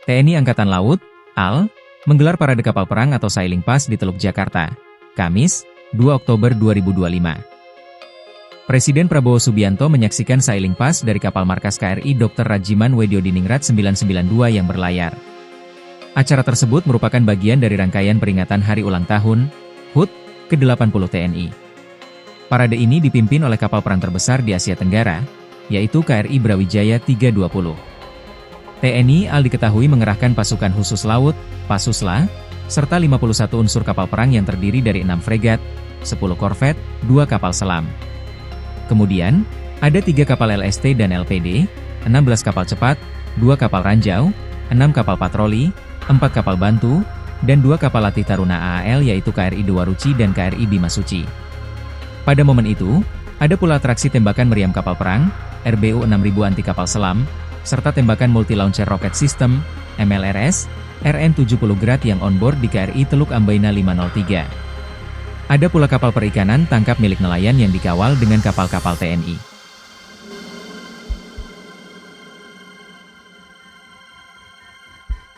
TNI Angkatan Laut, AL, menggelar parade kapal perang atau Sailing Pass di Teluk Jakarta, Kamis, 2 Oktober 2025. Presiden Prabowo Subianto menyaksikan Sailing Pass dari kapal markas KRI Dr. Rajiman Wedyodiningrat 992 yang berlayar. Acara tersebut merupakan bagian dari rangkaian peringatan Hari Ulang Tahun HUT ke-80 TNI. Parade ini dipimpin oleh kapal perang terbesar di Asia Tenggara, yaitu KRI Brawijaya 320. TNI AL diketahui mengerahkan pasukan khusus laut, Pasusla, serta 51 unsur kapal perang yang terdiri dari 6 fregat, 10 korvet, 2 kapal selam. Kemudian, ada 3 kapal LST dan LPD, 16 kapal cepat, 2 kapal ranjau, 6 kapal patroli, 4 kapal bantu, dan 2 kapal latih Taruna AAL yaitu KRI Dewa Ruci dan KRI Bima Suci. Pada momen itu, ada pula atraksi tembakan meriam kapal perang, RBU 6000 anti kapal selam, serta tembakan multi-launcher rocket system, MLRS, RN-70 Grad yang onboard di KRI Teluk Ambaina 503. Ada pula kapal perikanan tangkap milik nelayan yang dikawal dengan kapal-kapal TNI.